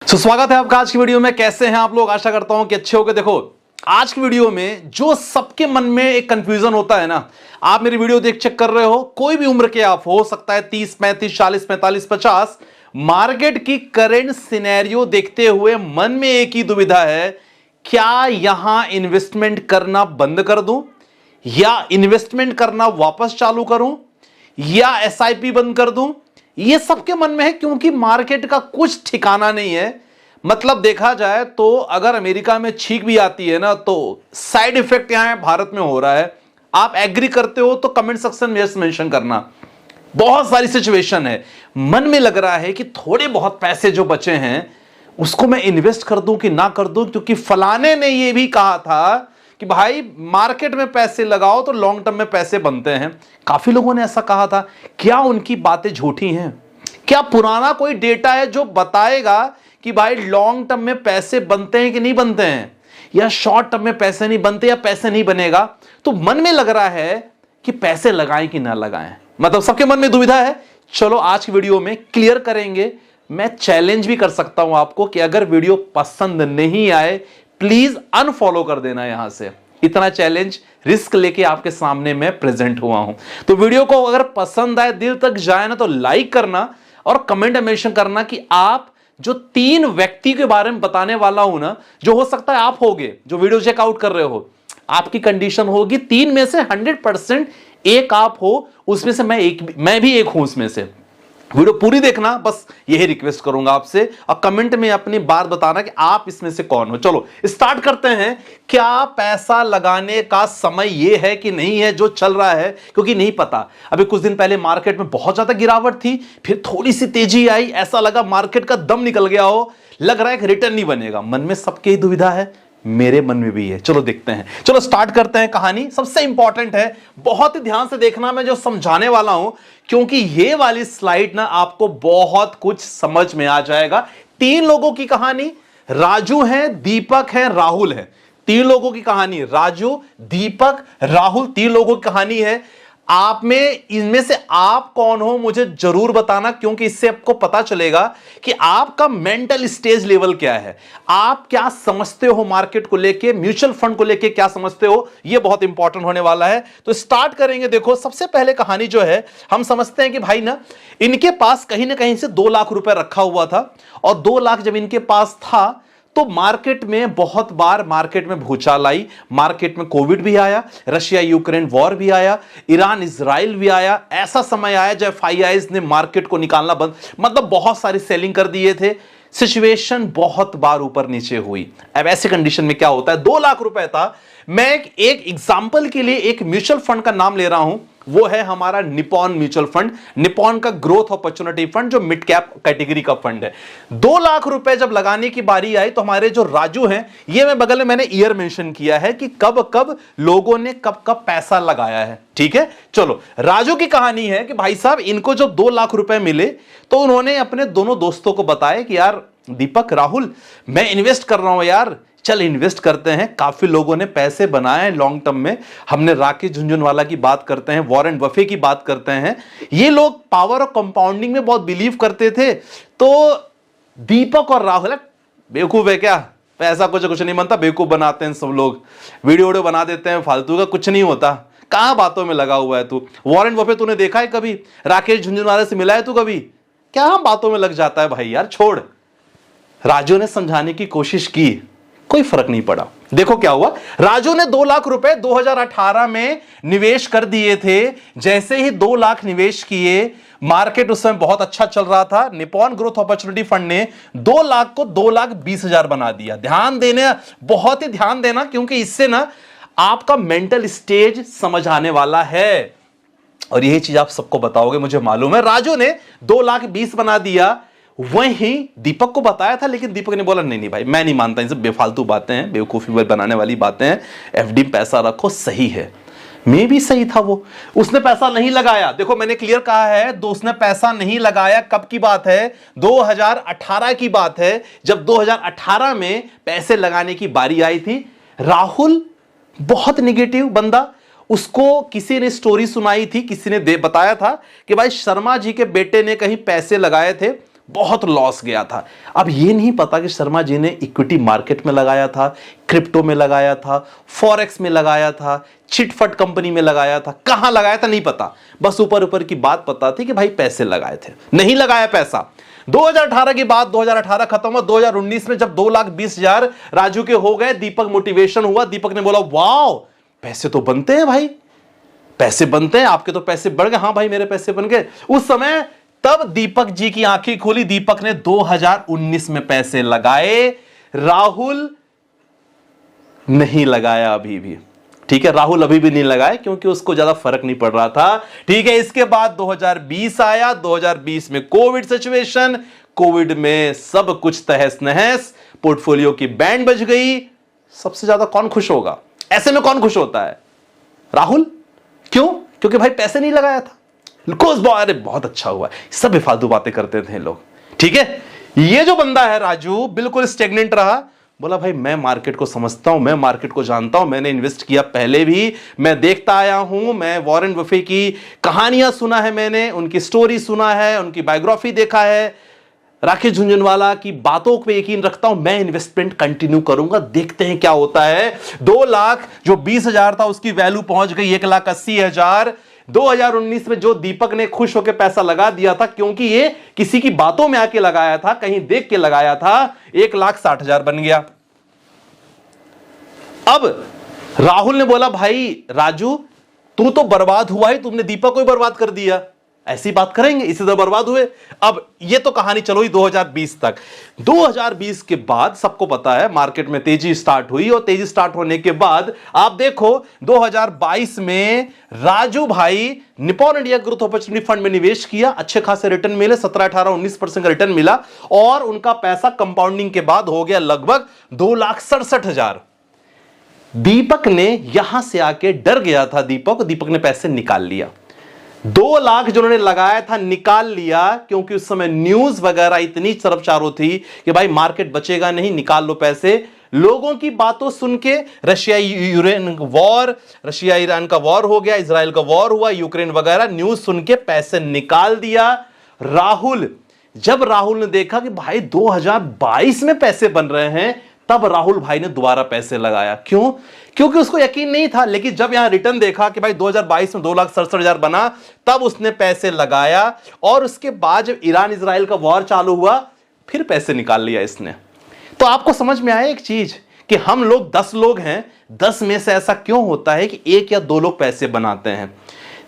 स्वागत है आपका आज की वीडियो में। कैसे हैं आप लोग? आशा करता हूं कि अच्छे होंगे। देखो, आज की वीडियो में जो सबके मन में एक कंफ्यूजन होता है ना, आप मेरी वीडियो देख चेक कर रहे हो, कोई भी उम्र के आप हो सकता है 30, 35, 40, 45, 50, मार्केट की करंट सिनेरियो देखते हुए मन में एक ही दुविधा है, क्या यहां इन्वेस्टमेंट करना बंद कर दूं या इन्वेस्टमेंट करना वापस चालू करूं या एसआईपी बंद कर दूं। ये सबके मन में है क्योंकि मार्केट का कुछ ठिकाना नहीं है। मतलब देखा जाए तो अगर अमेरिका में छींक भी आती है ना, तो साइड इफेक्ट यहां भारत में हो रहा है। आप एग्री करते हो तो कमेंट सेक्शन में यस मेंशन करना। बहुत सारी सिचुएशन है, मन में लग रहा है कि थोड़े बहुत पैसे जो बचे हैं उसको मैं इन्वेस्ट कर दूं कि ना कर दूं, क्योंकि फलाने ने यह भी कहा था कि भाई मार्केट में पैसे लगाओ तो लॉन्ग टर्म में पैसे बनते हैं। काफी लोगों ने ऐसा कहा था। क्या उनकी बातें झूठी हैं? क्या पुराना कोई डेटा है जो बताएगा कि भाई लॉन्ग टर्म में पैसे बनते हैं कि नहीं बनते हैं, या शॉर्ट टर्म में पैसे नहीं बनते या पैसे नहीं बनेगा? तो मन में लग रहा है कि पैसे लगाएं कि ना लगाएं। मतलब सबके मन में दुविधा है। चलो आज की वीडियो में क्लियर करेंगे। मैं चैलेंज भी कर सकता हूं आपको कि अगर वीडियो पसंद नहीं आए प्लीज अनफॉलो कर देना यहां से। इतना चैलेंज रिस्क लेके आपके सामने मैं प्रेजेंट हुआ हूं। तो वीडियो को अगर पसंद आए, दिल तक जाए ना, तो लाइक करना और कमेंट में मेंशन करना कि आप जो 3 व्यक्ति के बारे में बताने वाला हूं ना, जो हो सकता है आप होगे जो वीडियो चेकआउट कर रहे हो, आपकी कंडीशन होगी 3 में से 100% एक आप हो, उसमें से मैं भी एक हूं उसमें से। वीडियो पूरी देखना, बस यही रिक्वेस्ट करूंगा आपसे, और कमेंट में अपनी बात बताना कि आप इसमें से कौन हो। चलो स्टार्ट करते हैं। क्या पैसा लगाने का समय यह है कि नहीं है जो चल रहा है? क्योंकि नहीं पता। अभी कुछ दिन पहले मार्केट में बहुत ज्यादा गिरावट थी, फिर थोड़ी सी तेजी आई, ऐसा लगा मार्केट का दम निकल गया हो, लग रहा है कि रिटर्न नहीं बनेगा। मन में सबके ही दुविधा है, मेरे मन में भी है। चलो देखते हैं, चलो स्टार्ट करते हैं कहानी। सबसे इंपॉर्टेंट है, बहुत ही ध्यान से देखना मैं जो समझाने वाला हूं, क्योंकि ये वाली स्लाइड ना आपको बहुत कुछ समझ में आ जाएगा। 3 लोगों की कहानी, राजू है, दीपक है, राहुल है। 3 लोगों की कहानी, राजू, दीपक, राहुल, 3 लोगों की कहानी है। आप में इनमें से आप कौन हो मुझे जरूर बताना, क्योंकि इससे आपको पता चलेगा कि आपका मेंटल स्टेज लेवल क्या है, आप क्या समझते हो मार्केट को लेके, म्यूचुअल फंड को लेके क्या समझते हो। यह बहुत इंपॉर्टेंट होने वाला है। तो स्टार्ट करेंगे। देखो, सबसे पहले कहानी जो है, हम समझते हैं कि भाई ना, इनके पास कहीं ना कहीं से 2 लाख रुपए रखा हुआ था, और 2 लाख जब इनके पास था तो मार्केट में बहुत बार मार्केट में भूचाल आई, मार्केट में कोविड भी आया, रशिया यूक्रेन वॉर भी आया, ईरान इजराइल भी आया। ऐसा समय आया जब एफआईआईज ने मार्केट को निकालना बंद, मतलब बहुत सारी सेलिंग कर दिए थे। सिचुएशन बहुत बार ऊपर नीचे हुई। अब ऐसे कंडीशन में क्या होता है, 2 लाख रुपए था। मैं एक एग्जांपल के लिए एक म्यूचुअल फंड का नाम ले रहा हूं, वो है हमारा निपॉन म्यूचुअल फंड, निपॉन का ग्रोथ अपॉर्चुनिटी फंड, जो मिड कैप कैटेगरी का फंड है। 2 लाख रुपए जब लगाने की बारी आई तो हमारे जो राजू हैं, ये मैं बगल में मैंने ईयर मेंशन किया है कि कब कब लोगों ने कब कब पैसा लगाया है। ठीक है, चलो राजू की कहानी है कि भाई साहब इनको जब 2 लाख रुपए मिले तो उन्होंने अपने दोनों दोस्तों को बताया कि यार दीपक, राहुल, मैं इन्वेस्ट कर रहा हूं यार, चल इन्वेस्ट करते हैं। काफी लोगों ने पैसे बनाए लॉन्ग टर्म में। हमने राकेश झुनझुनवाला की बात करते हैं, वॉरेन बफे की बात करते हैं। ये लोग पावर ऑफ कंपाउंडिंग में बहुत बिलीव करते थे। तो दीपक और राहुल बेवकूफ है क्या? पैसा कुछ नहीं बनता, बेवकूफ बनाते हैं सब लोग, वीडियो बना देते हैं फालतू का, कुछ नहीं होता। कहां बातों में लगा हुआ है तू? वॉरेन बफे तूने देखा है कभी? राकेश झुनझुनवाला से मिला है तू कभी? क्या बातों में लग जाता है भाई, यार छोड़। राजू ने समझाने की कोशिश की, कोई फर्क नहीं पड़ा। देखो क्या हुआ, राजू ने 2 लाख रुपए 2018 में निवेश कर दिए थे। जैसे ही 2 लाख निवेश किए, मार्केट उस समय बहुत अच्छा चल रहा था। निपॉन ग्रोथ अपॉर्चुनिटी फंड ने 2 लाख को 2,20,000 बना दिया। ध्यान देना, बहुत ही ध्यान देना, क्योंकि इससे ना आपका मेंटल स्टेज समझ आने वाला है, और यही चीज आप सबको बताओगे मुझे मालूम है। राजू ने 2,20,000 बना दिया। वहीं दीपक को बताया था, लेकिन दीपक ने बोला नहीं भाई, मैं नहीं मानता, इन सब बेफालतू बातें हैं, बेवकूफी बनाने वाली बातें हैं, एफडी पैसा रखो। सही है, मैं भी सही था। वो उसने पैसा नहीं लगाया। देखो मैंने क्लियर कहा है, उसने पैसा नहीं लगाया। कब की बात है? 2018 की बात है, जब 2018 में पैसे लगाने की बारी आई थी। राहुल बहुत निगेटिव बंदा, उसको किसी ने स्टोरी सुनाई थी, किसी ने बताया था कि भाई शर्मा जी के बेटे ने कहीं पैसे लगाए थे, बहुत लॉस गया था। अब ये नहीं पता कि शर्मा जी ने इक्विटी मार्केट में लगाया था, क्रिप्टो में लगाया था, फॉरेक्स में लगाया था, चिटफट कंपनी में लगाया था, कहां लगाया था नहीं पता, बस ऊपर ऊपर की बात पता थी कि भाई पैसे लगाए थे। नहीं लगाया पैसा। 2018 की बात, 2018 खत्म हुआ, 2019 में जब 2,20,000 राजू के हो गए, दीपक मोटिवेशन हुआ, दीपक ने बोला वाओ पैसे तो बनते हैं भाई, पैसे बनते हैं, आपके तो पैसे बढ़ गए। हाँ भाई मेरे पैसे बन गए। उस समय तब दीपक जी की आंखें खोली, दीपक ने 2019 में पैसे लगाए, राहुल नहीं लगाया अभी भी। ठीक है, राहुल अभी भी नहीं लगाए क्योंकि उसको ज्यादा फर्क नहीं पड़ रहा था। ठीक है, इसके बाद 2020 आया, 2020 में कोविड सिचुएशन, कोविड में सब कुछ तहस नहस, पोर्टफोलियो की बैंड बज गई। सबसे ज्यादा कौन खुश होगा? ऐसे में कौन खुश होता है? राहुल। क्यों? क्योंकि भाई पैसे नहीं लगाया था। अरे बहुत अच्छा हुआ, सब बेफालतू बातें करते थे लोग। ठीक है, ये जो बंदा है राजू बिल्कुल स्टेगनेंट रहा, बोला भाई मैं मार्केट को समझता हूं, मैं मार्केट को जानता हूं, मैंने इन्वेस्ट किया पहले भी, मैं देखता आया हूं, मैं वॉरेन बफे की कहानियां सुना है, मैंने उनकी स्टोरी सुना है, उनकी बायोग्राफी देखा है, राकेश झुनझुनवाला की बातों पे यकीन रखता हूं, मैं इन्वेस्टमेंट कंटिन्यू करूंगा, देखते हैं क्या होता है। 2 लाख जो 20,000 था उसकी वैल्यू पहुंच गई 1,80,000। 2019 में जो दीपक ने खुश होकर पैसा लगा दिया था, क्योंकि ये किसी की बातों में आके लगाया था, कहीं देख के लगाया था, 1,60,000 बन गया। अब राहुल ने बोला भाई राजू तू तो बर्बाद हुआ ही, तुमने दीपक को ही बर्बाद कर दिया, ऐसी बात करेंगे, इसी तरह बर्बाद हुए। अब ये तो कहानी चलो ही 2020 तक। 2020 के बाद सबको पता है मार्केट में तेजी स्टार्ट हुई, और तेजी स्टार्ट होने के बाद आप देखो 2022 में राजू भाई Nippon India growth opportunity fund में निवेश किया, अच्छे खासे रिटर्न मिले, 17, 18, 19% का रिटर्न मिला, और उनका पैसा कंपाउंडिंग के बाद हो गया लगभग 2,67,000। दीपक ने यहां से आके डर गया था, दीपक ने पैसे निकाल लिया। 2 लाख जो उन्होंने लगाया था निकाल लिया, क्योंकि उस समय न्यूज वगैरह इतनी तरफचारों थी कि भाई मार्केट बचेगा नहीं, निकाल लो पैसे। लोगों की बातों सुन के रशिया ईरान का वॉर हो गया, इजराइल का वॉर हुआ, यूक्रेन वगैरह, न्यूज सुन के पैसे निकाल दिया। जब राहुल ने देखा कि भाई 2022 में पैसे बन रहे हैं, तब राहुल भाई ने दोबारा पैसे लगाया। क्यों? क्योंकि उसको यकीन नहीं था, लेकिन जब यहां रिटर्न देखा कि भाई 2022 में 2,67,000 बना, तब उसने पैसे लगाया, और उसके बाद जब ईरान इजराइल का वॉर चालू हुआ, फिर पैसे निकाल लिया इसने। तो आपको समझ में आया एक चीज कि हम लोग 10 लोग हैं, 10 में से ऐसा क्यों होता है कि 1 या 2 लोग पैसे बनाते हैं?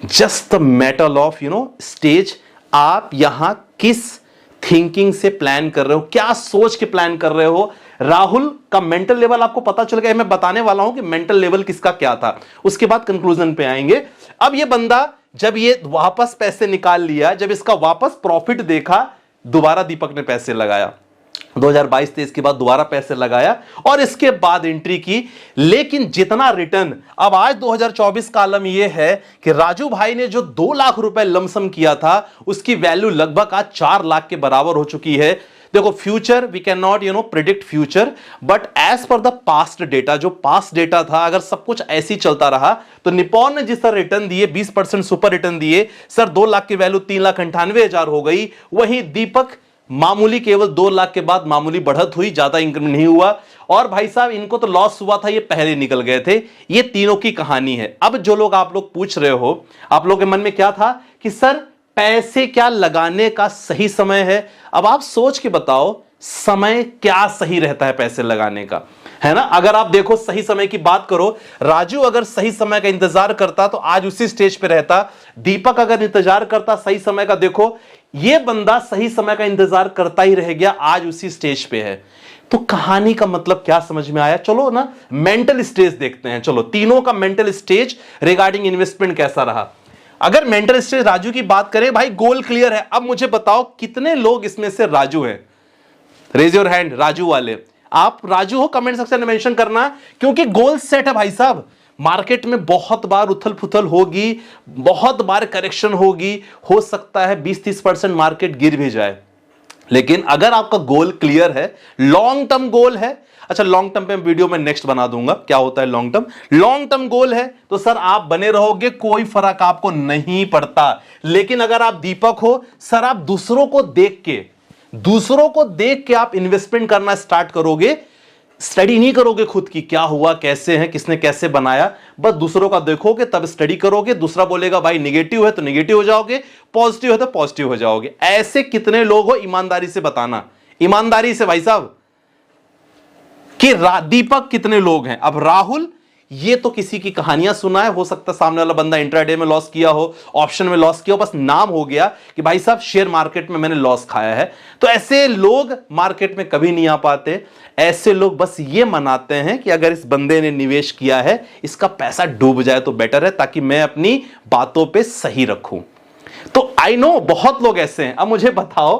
Just the matter of stage. आप यहां किस थिंकिंग से प्लान कर रहे हो, क्या सोच के प्लान कर रहे हो? राहुल का मेंटल लेवल आपको पता चल गया, मैं बताने वाला हूं कि मेंटल लेवल किसका क्या था, उसके बाद कंक्लूजन पे आएंगे। अब ये बंदा जब ये वापस पैसे निकाल लिया, जब इसका वापस प्रॉफिट देखा, दोबारा दीपक ने पैसे लगाया, 2022-23 के बाद दोबारा पैसे लगाया, और इसके बाद एंट्री की। लेकिन जितना रिटर्न, अब आज 2024 का आलम यह है कि राजू भाई ने जो 2 लाख रुपए लमसम किया था, उसकी वैल्यू लगभग आज 4 लाख के बराबर हो चुकी है। देखो future we can not predict future, but as per the past data, जो पास्ट डेटा था, अगर सब कुछ ऐसे ही चलता रहा तो निप्पॉन ने जिस तरह रिटर्न दिए, 20% सुपर रिटर्न दिए, सर 2 लाख की वैल्यू 3,98,000 हो गई। वहीं दीपक मामूली, केवल 2 लाख के बाद मामूली बढ़त हुई, ज्यादा इंक्रीमेंट नहीं हुआ। और भाई साहब इनको तो लॉस हुआ था, ये पहले निकल गए थे। ये तीनों की कहानी है। अब जो लोग आप लोग पूछ रहे हो, आप लोग के मन में क्या था कि सर पैसे क्या लगाने का सही समय है? अब आप सोच के बताओ समय क्या सही रहता है पैसे लगाने का, है ना? अगर आप देखो सही समय की बात करो, राजू अगर सही समय का इंतजार करता तो आज उसी स्टेज पे रहता। दीपक अगर इंतजार करता सही समय का, देखो ये बंदा सही समय का इंतजार करता ही रह गया, आज उसी स्टेज पे है। तो कहानी का मतलब क्या समझ में आया? चलो ना मेंटल स्टेज देखते हैं। चलो तीनों का मेंटल स्टेज रिगार्डिंग इन्वेस्टमेंट कैसा रहा। अगर मेंटल स्टेज राजू की बात करें, भाई गोल क्लियर है। अब मुझे बताओ कितने लोग इसमें से राजू हैं? रेज योर हैंड राजू वाले। आप राजू हो, कमेंट सेक्शन में मेंशन करना, क्योंकि गोल सेट है भाई साहब। मार्केट में बहुत बार उथल पुथल होगी, बहुत बार करेक्शन होगी, हो सकता है 20-30% मार्केट गिर भी जाए, लेकिन अगर आपका गोल क्लियर है, लॉन्ग टर्म गोल है, अच्छा लॉन्ग टर्म पे वीडियो में नेक्स्ट बना दूंगा क्या होता है लॉन्ग टर्म गोल है, तो सर आप बने रहोगे, कोई फर्क आपको नहीं पड़ता। लेकिन अगर आप दीपक हो, सर आप दूसरों को देख के दूसरों को देख के आप इन्वेस्टमेंट करना स्टार्ट करोगे, स्टडी नहीं करोगे खुद की क्या हुआ, कैसे है, किसने कैसे बनाया, बस दूसरों का देखोगे तब स्टडी करोगे। दूसरा बोलेगा भाई निगेटिव है तो निगेटिव हो जाओगे, पॉजिटिव है तो पॉजिटिव हो जाओगे। ऐसे कितने लोग हो, ईमानदारी से बताना, ईमानदारी से भाई साहब, कि दीपक कितने लोग हैं। अब राहुल, ये तो किसी की कहानियां सुना है, हो सकता है सामने वाला बंदा इंट्राडे में लॉस किया हो, ऑप्शन में लॉस किया हो, बस नाम हो गया कि भाई साहब शेयर मार्केट में मैंने लॉस खाया है। तो ऐसे लोग मार्केट में कभी नहीं आ पाते। ऐसे लोग बस ये मनाते हैं कि अगर इस बंदे ने निवेश किया है, इसका पैसा डूब जाए तो बेटर है, ताकि मैं अपनी बातों पे सही रखूं। तो आई नो बहुत लोग ऐसे हैं। अब मुझे बताओ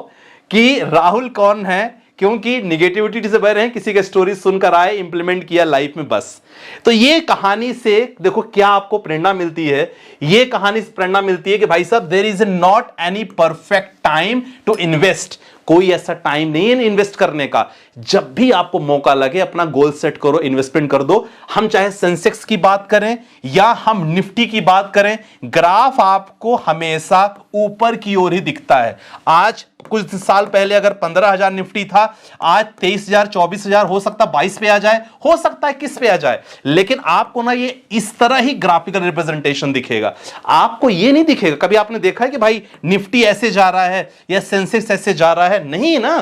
कि राहुल कौन है, क्योंकि निगेटिविटी से भरे हैं, किसी का स्टोरी सुनकर आए, इंप्लीमेंट किया लाइफ में, बस। तो ये कहानी से देखो क्या आपको प्रेरणा मिलती है। ये कहानी से प्रेरणा मिलती है कि भाई साहब there is not any perfect time to invest. कोई ऐसा टाइम नहीं है इन्वेस्ट करने का। जब भी आपको मौका लगे अपना गोल सेट करो, इन्वेस्टमेंट कर दो। हम चाहे सेंसेक्स की बात करें या हम निफ्टी की बात करें, ग्राफ आपको हमेशा ऊपर की ओर ही दिखता है। आज कुछ साल पहले अगर 15,000 निफ्टी था, आज 23,000 24,000, हो सकता 22 पे आ जाए, हो सकता है 21 पे आ जाए, लेकिन आपको ना ये इस तरह ही ग्राफिकल रिप्रेजेंटेशन दिखेगा। आपको ये नहीं दिखेगा। कभी आपने देखा है कि भाई निफ्टी ऐसे जा रहा है या सेंसेक्स ऐसे जा रहा है? नहीं ना।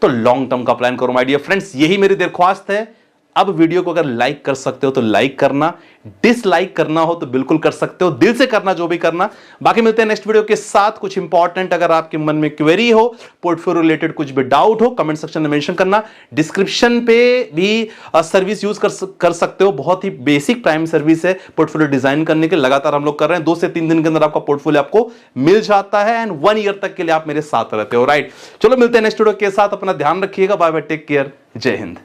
तो लॉन्ग टर्म का प्लान करो माय डियर फ्रेंड्स, यही मेरी दरख्वास्त है। अब वीडियो को अगर लाइक कर सकते हो तो लाइक करना, डिसलाइक करना हो तो बिल्कुल कर सकते हो, दिल से करना जो भी करना। बाकी मिलते हैं नेक्स्ट वीडियो के साथ। कुछ इंपॉर्टेंट अगर आपके मन में क्वेरी हो, पोर्टफोलियो रिलेटेड कुछ भी डाउट हो, कमेंट सेक्शन में मेंशन करना। डिस्क्रिप्शन पे भी सर्विस यूज कर सकते हो, बहुत ही बेसिक प्राइम सर्विस है पोर्टफोलियो डिजाइन करने के, लगातार हम लोग कर रहे हैं। 2 से 3 दिन के अंदर आपका पोर्टफोलियो आपको मिल जाता है एंड 1 ईयर तक के लिए आप मेरे साथ रहते हो। राइट, चलो मिलते हैं नेक्स्ट वीडियो के साथ। अपना ध्यान रखिएगा, बाय बाय, टेक केयर, जय हिंद।